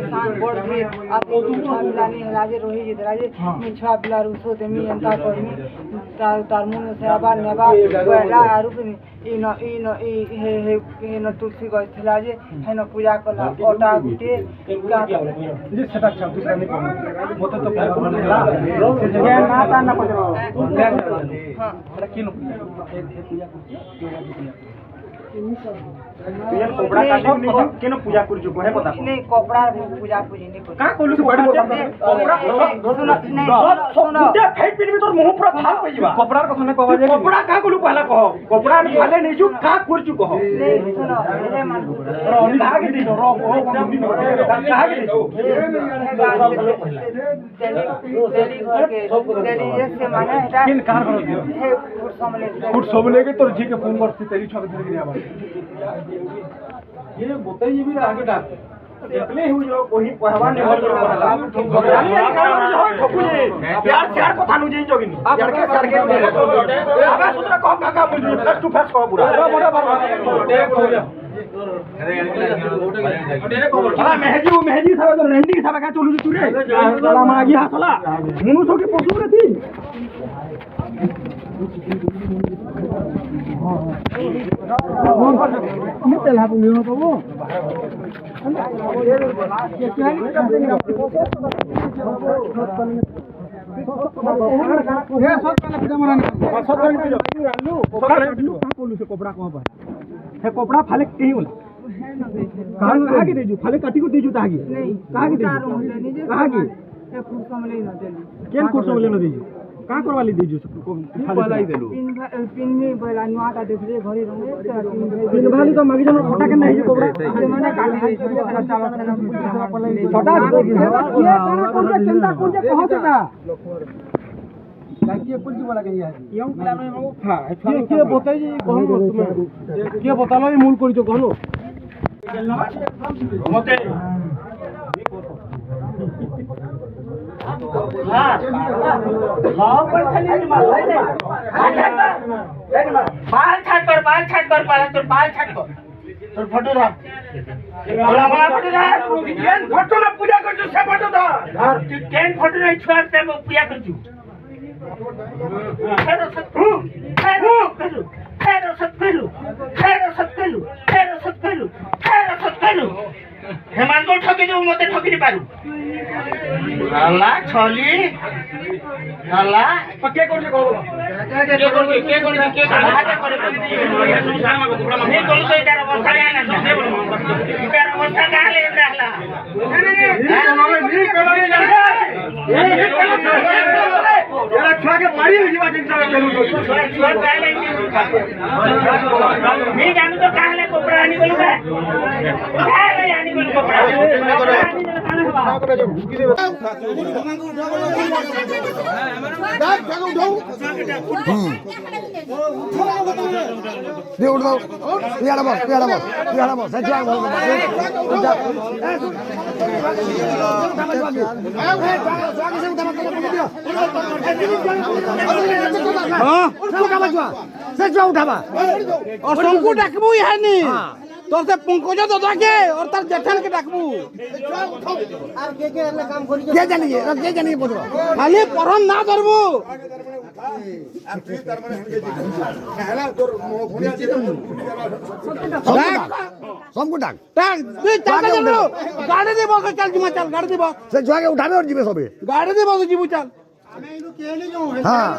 सांग बोल भी आपको छुआ पिलानी है राजे रोही जी राजे मी छुआ पिला रुसो ते मी एंता करमी तार मुन से आबा नेबा बड़ा आरुप इन हे न तुलसी गछ थिला जे हे न पूजा कला ओटा गुटे का जे सेटा छ दूसरा नहीं कम मते तो बनेला से जगह ना ता ना पजरो हां बड़ा किनो पूजा ये कोबड़ा काटी नहीं केनो पूजा कर जो है पता नहीं कोबड़ा पूजा पूजी नहीं का कोलु से बड़ी कोबड़ा सुनो नहीं सुनो उठे फेट पीट में तोर मुंह पूरा फाल पे जीवा कोबड़ा कथा ने कहबा जे कोबड़ा का कोलु पहला कहो कोबड़ा ने फाले नहीं छु का कर छु कहो नहीं सुनो हे मान रो नि कहा के दिनो रो ओ कहा के दिनो दिल्ली घर के दिल्ली से माने हेटा किन कार करो हे फुट समले के तोर जी के फोन करती तेरी छक धीरे धीरे आवा ये बताइए भी आगे डाक देखले हो जो कोही पहवान ने हर कहला प्यार शेयर कथा नु जे जोगिन प्यार के शेयर के आबे सुतरा कह काका मुझे फेस टू फेस कह पूरा बड़ा बड़ा मेहजी सारा तो रेंडी सारा का चलू तू रे साला मागी हासला मनुष्य के पशु रे थी मैं तेला बोलियो तो वो कपड़ा फाले कहीं बोला कहाँ के देजू फाले काटी को देजू तागी कहाँ के देजू कहाँ के केन कुछ समले न देजू कहाँ करवाली देजू फाले देलू पिन में बला नुआ का देखले घरी रंगे पिन भाली तो मगी जन फटा के नहीं कोबरा मैंने काटी चावल से छोटा ये कौन चिंता कौन से कहो सेटा के पुल की बोला गई है यंग प्लान में मगो हां के बताई जी कहनो तुम्हें के बतालो ये मूल करी जो कहनो मते हां हां पर खाली मार बाल छाट कर तोर बाल छाट कर तोर फोटो रख बोला फोटो रख केन फोटो ना पूजा कर जो से फोटो दा केन फोटो नहीं छुआ से पूजा कर जो हेमंत ठकी दो मते ठकी नहीं पारू नाला छली नाला पक्के कर जे कहबो के करे नहीं बोल तो इधर अवस्था है ना इधर अवस्था कहां ले रहला नहीं करे यार छुआ के मारी हो जीवा जिन सब करू छुआ काले नहीं जानू तो काले कोपड़ा आनी बोलू बे काले आनी बोलू कोपड़ा ना करे जो भूकी दे दाग जागो उठाओ दे उठ दो पियाड़ा बस सच्चा हां सच्चा उठावा और शंकु डाकबू यानी तोर से पंकज दादा के और तार जेठन के डाकबू और के काम करी के जानिए बोलो खाली परम ना करबू सबको डाक तू चाचा चलो गाड़ी दे बस चल जिमा चल गाड़ी दे बस से जुआ के उठाबे और जीबे सबे गाड़ी दे बस जीबू चल हमें इनु केले जो हां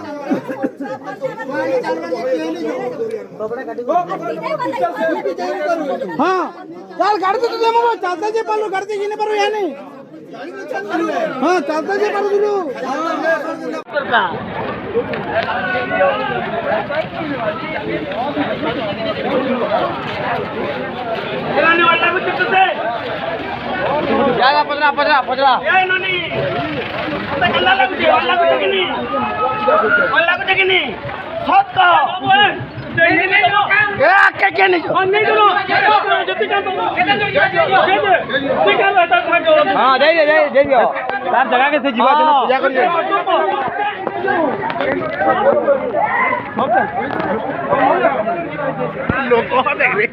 हां चल गाड़ी दे दे मो चलते जे पालो गाड़ी दे जिने पारो यानी हां चलते जे पारो दिलु चलाने वाला को चिपते जा पजरा ए ननी तो कल्ला लागु देखनी सत के नहीं हां दे दियो तार जगह के से जीवा देना पूजा करिए लोग देख रहे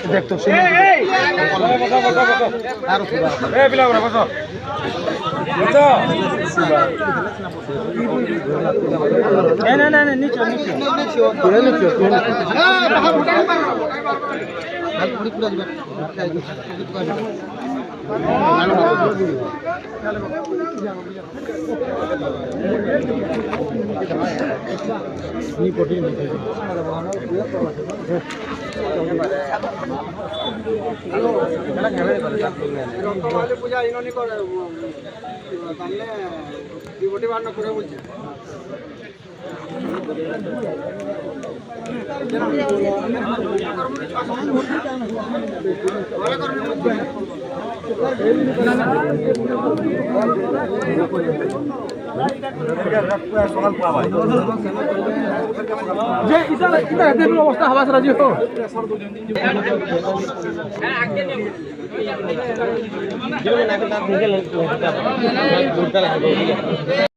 দেখতো পূজা ইনি করে তাহলে বিভূতি বান্ন করে বলছে যে এটা অবস্থা হওয়া রাজি হো